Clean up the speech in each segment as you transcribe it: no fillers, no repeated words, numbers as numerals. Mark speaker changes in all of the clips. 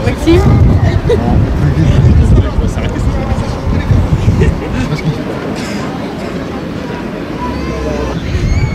Speaker 1: Maxime?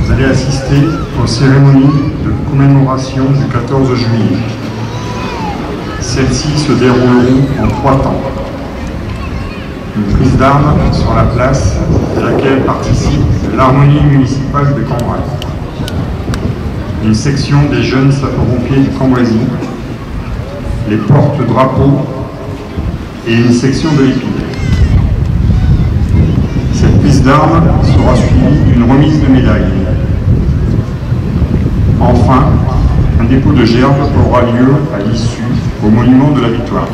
Speaker 2: Vous allez assister aux cérémonies de commémoration du 14 juillet. Celles-ci se dérouleront en 3 temps. Une prise d'armes sur la place à laquelle participe l'harmonie municipale de Cambrai. Une section des jeunes sapeurs-pompiers du Cambrésis, les porte-drapeaux et une section de l'Épine. Cette prise d'armes sera suivie d'une remise de médailles. Enfin, un dépôt de gerbes aura lieu à l'issue au monument de la Victoire.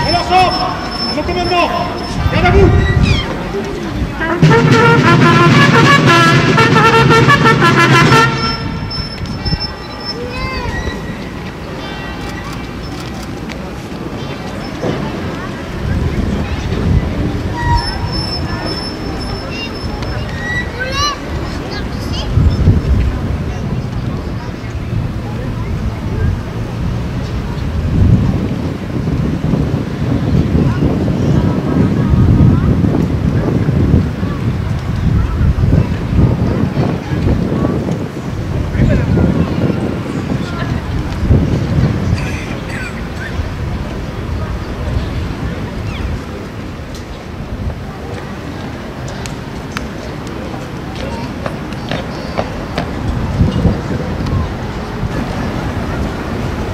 Speaker 3: À leur chambre, à vos commandements, garde à vous.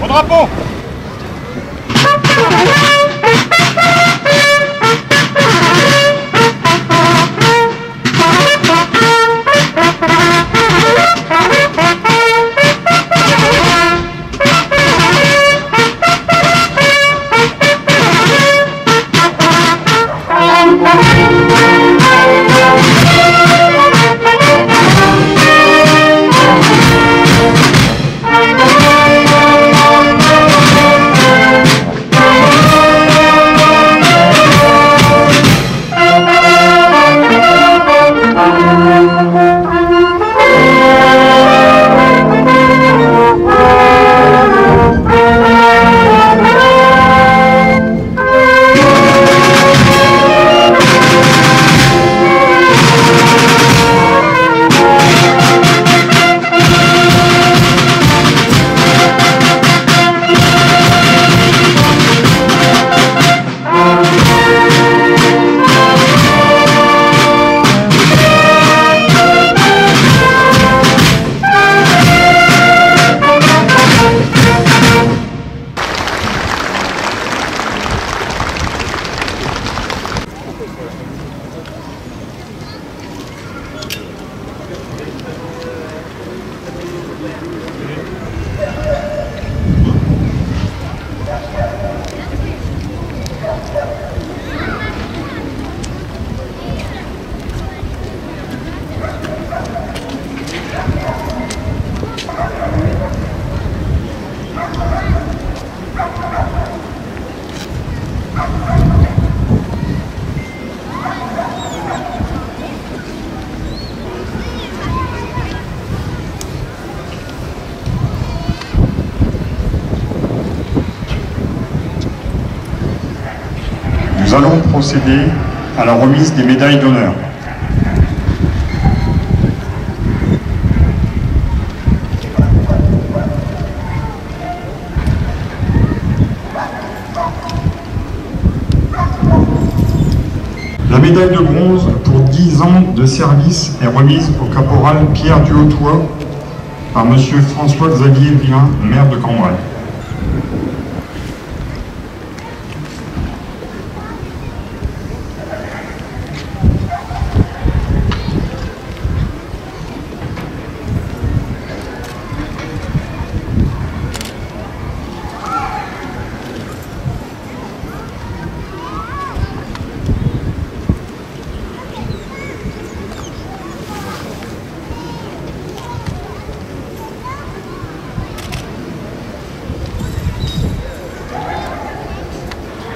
Speaker 3: Au drapeau!
Speaker 2: Nous allons procéder à la remise des médailles d'honneur. La médaille de bronze pour 10 ans de service est remise au caporal Pierre Duhautois par M. François-Xavier Villain, maire de Cambrai.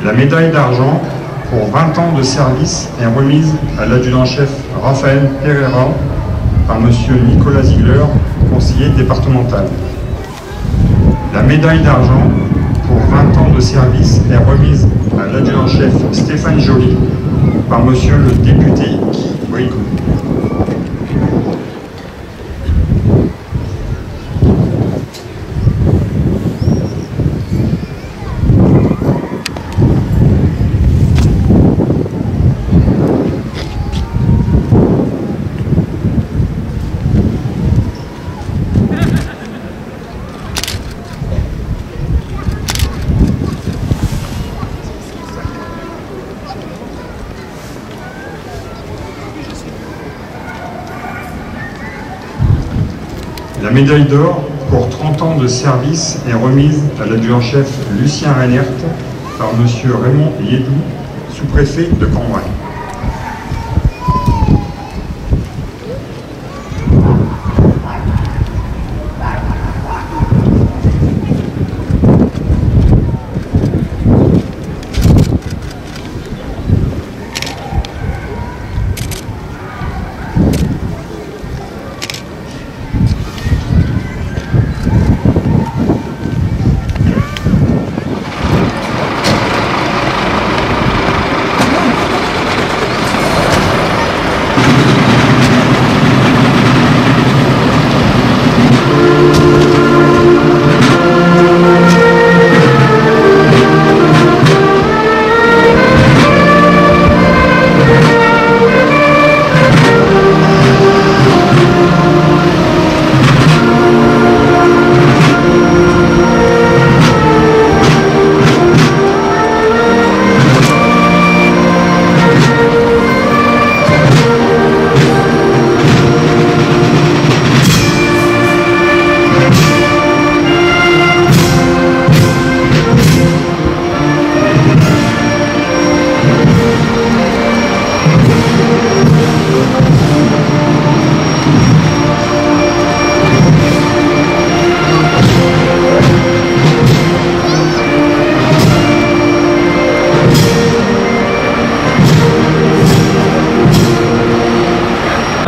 Speaker 2: La médaille d'argent pour 20 ans de service est remise à l'adjudant-chef Raphaël Pereira par M. Nicolas Ziegler, conseiller départemental. La médaille d'argent pour 20 ans de service est remise à l'adjudant-chef Stéphane Joly par M. le député Guy Boyko. La médaille d'or pour 30 ans de service est remise à l'adjudant-chef Lucien Reinert par M. Raymond Yédou, sous-préfet de Cambrai.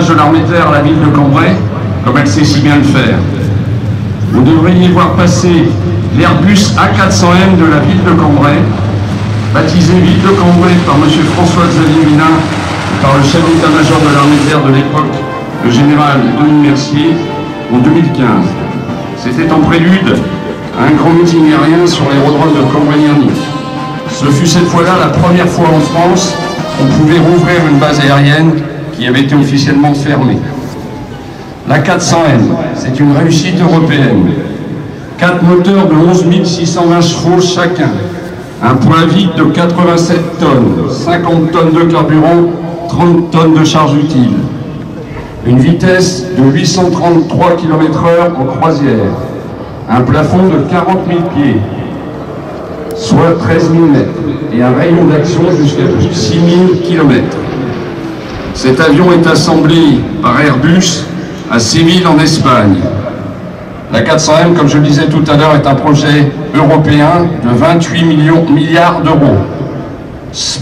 Speaker 1: De l'armée de terre à la ville de Cambrai, comme elle sait si bien le faire. Vous devriez voir passer l'Airbus A400M de la ville de Cambrai, baptisé ville de Cambrai par M. François-Xavier Villain et par le chef d'état-major de l'armée de terre de l'époque, le général Denis Mercier, en 2015. C'était en prélude à un grand meeting aérien sur l'aérodrome de Cambrai-Lierny. Ce fut cette fois-là la première fois en France qu'on pouvait rouvrir une base aérienne qui avait été officiellement fermée. La 400M, c'est une réussite européenne. 4 moteurs de 11 620 chevaux chacun, un poids vide de 87 tonnes, 50 tonnes de carburant, 30 tonnes de charge utile. Une vitesse de 833 km/h en croisière, un plafond de 40 000 pieds, soit 13 000 mètres, et un rayon d'action jusqu'à 6 000 km. Cet avion est assemblé par Airbus à Séville en Espagne. La 400M, comme je le disais tout à l'heure, est un projet européen de 28 milliards d'euros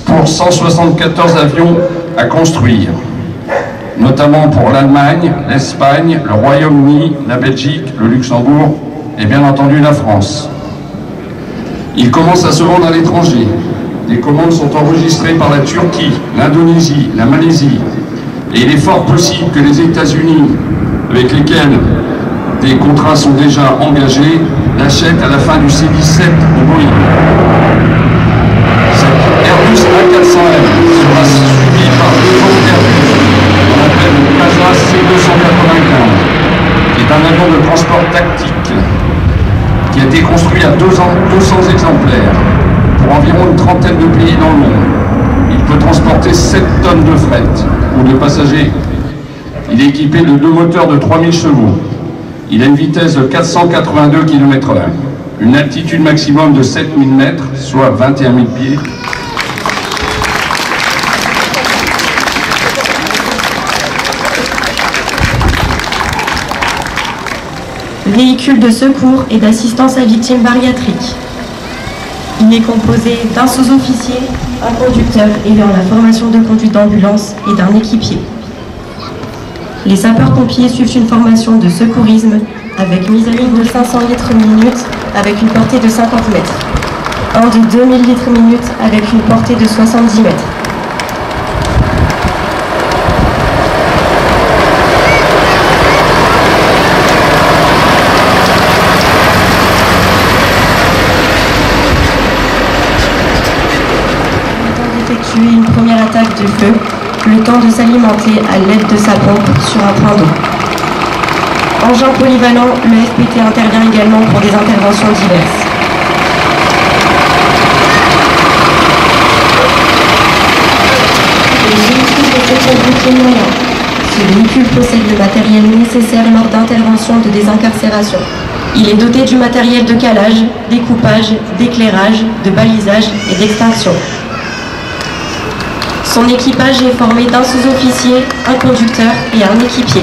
Speaker 1: pour 174 avions à construire, notamment pour l'Allemagne, l'Espagne, le Royaume-Uni, la Belgique, le Luxembourg et bien entendu la France. Il commence à se vendre à l'étranger. Des commandes sont enregistrées par la Turquie, l'Indonésie, la Malaisie. Et il est fort possible que les États-Unis, avec lesquels des contrats sont déjà engagés, l'achètent à la fin du C-17 de Boeing. Cette Airbus A400M sera suivie par deux autres Airbus transport tactique qui a été construit à 200 exemplaires pour environ une trentaine de pays dans le monde. Il peut transporter 7 tonnes de fret ou de passagers. Il est équipé de 2 moteurs de 3000 chevaux. Il a une vitesse de 482 km/h, une altitude maximum de 7000 mètres, soit 21 000 pieds.
Speaker 4: Véhicule de secours et d'assistance à victimes bariatriques. Il est composé d'un sous-officier, un conducteur ayant la formation de conduite d'ambulance et d'un équipier. Les sapeurs-pompiers suivent une formation de secourisme avec mise à ligne de 500 litres minute avec une portée de 50 mètres. Un de 2000 litres minute avec une portée de 70 mètres. Effectuer une première attaque de feu, le temps de s'alimenter à l'aide de sa pompe sur un point d'eau. Engin polyvalent, le FPT intervient également pour des interventions diverses. Le véhicule de secours moyen. Ce véhicule possède le matériel nécessaire lors d'interventions de désincarcération. Il est doté du matériel de calage, découpage, d'éclairage, de balisage et d'extinction. Son équipage est formé d'un sous-officier, un conducteur et un équipier.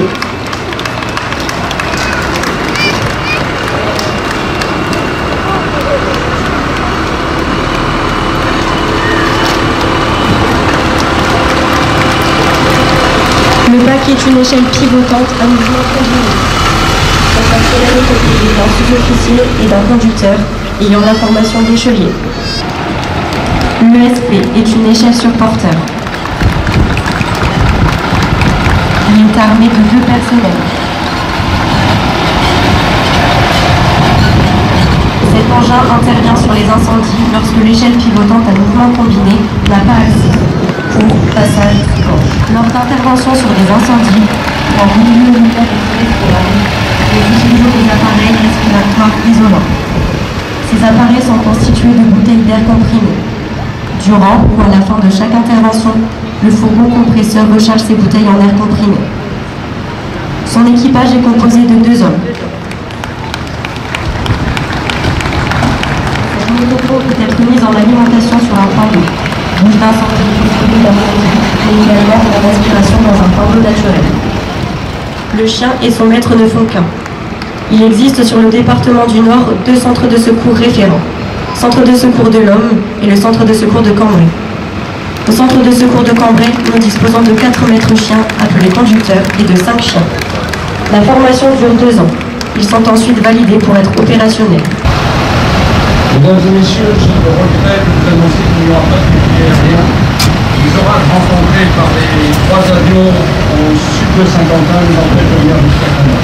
Speaker 4: Le bac est une échelle pivotante à mouvement combiné. Son personnel est composé d'un sous-officier et d'un conducteur ayant la formation d'échelier. L'ESP est une échelle sur porteur. Il est armé de 2 personnels. Cet engin intervient sur les incendies lorsque l'échelle pivotante à mouvement combiné n'a pas accès pour passage tricorne. Lors d'interventions sur des incendies ou en milieu humide respirable, nous utilisons des appareils respiratoires isolants. Ces appareils sont constitués de bouteilles d'air comprimées. Durant ou à la fin de chaque intervention, le fourgon compresseur recharge ces bouteilles en air comprimé. Son équipage est composé de 2 hommes. Cette moto peut être mise en alimentation sur un point d'eau, bouche d'incendie, mais également de la respiration dans un point d'eau naturel. Le chien et son maître ne font qu'un. Il existe sur le département du Nord 2 centres de secours référents. Centre de secours de l'Homme et le centre de secours de Cambrai. Au centre de secours de Cambrai, nous disposons de 4 maîtres chiens appelés conducteurs et de 5 chiens. La formation dure 2 ans. Ils sont ensuite validés pour être opérationnels.
Speaker 1: Mesdames et messieurs, je regrette de vous annoncer qu'il n'y aura pas de bouclier aérien. Les orages rencontrés par les 3 avions au sud de Saint-Quentin nous empêchent de venir jusqu'à Cambrai.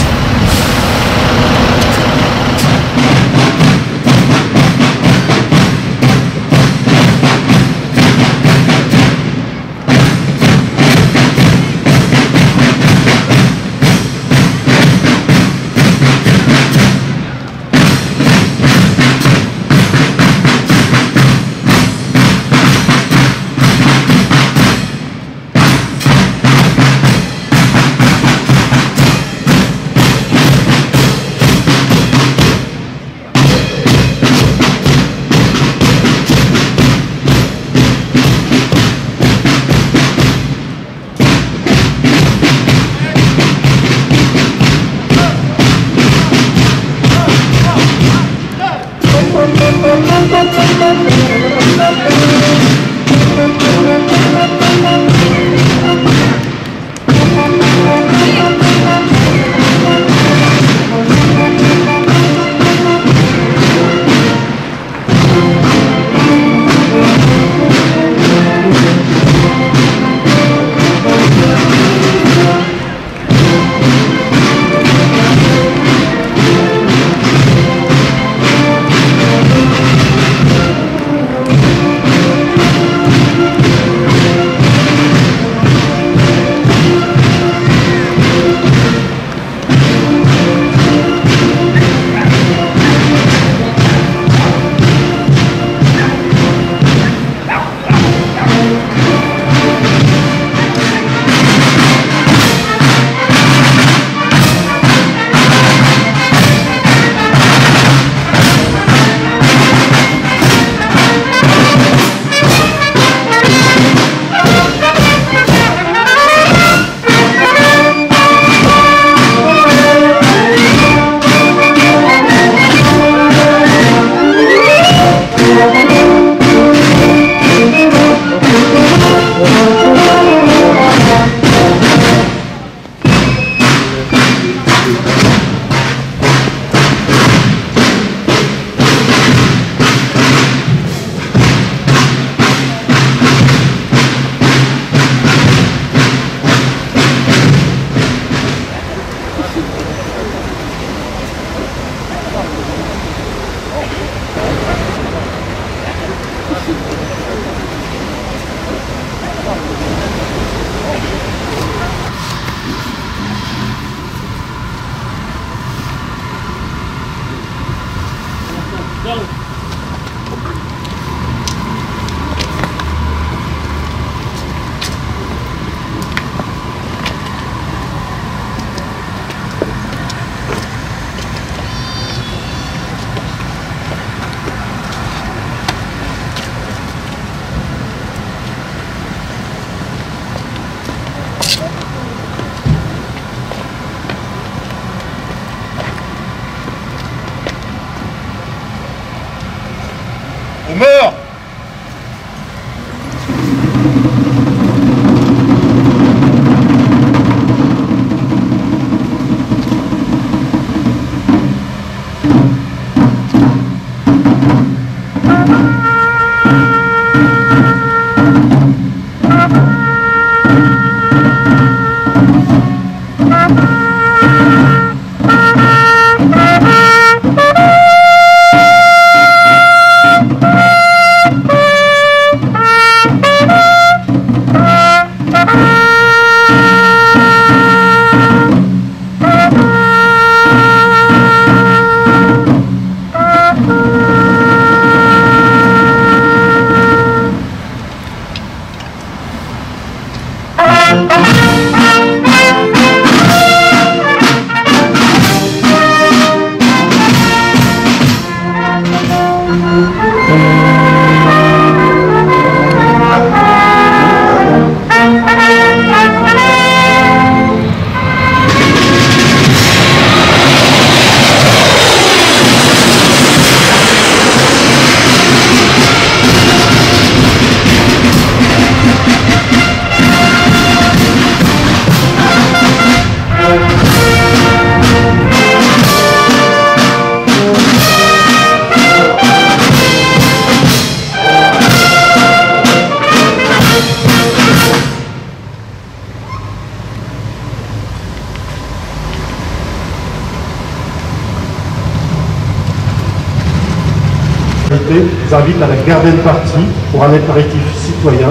Speaker 5: municipalité vous invite à la garden party pour un apéritif citoyen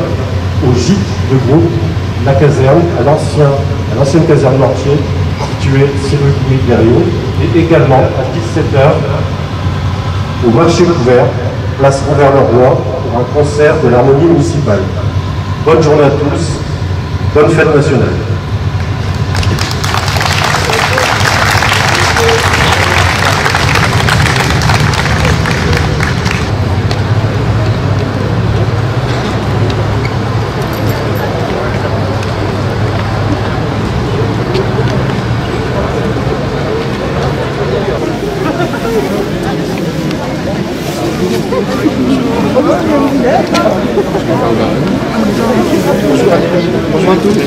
Speaker 5: au gîte de groupe La Caserne, à l'ancienne caserne Mortier, située 6 rue Louis Berriot, et également à 17 h au marché couvert, place Robert-le-Roi, pour un concert de l'harmonie municipale. Bonne journée à tous, bonne fête nationale.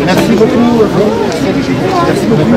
Speaker 6: Merci beaucoup. Merci beaucoup.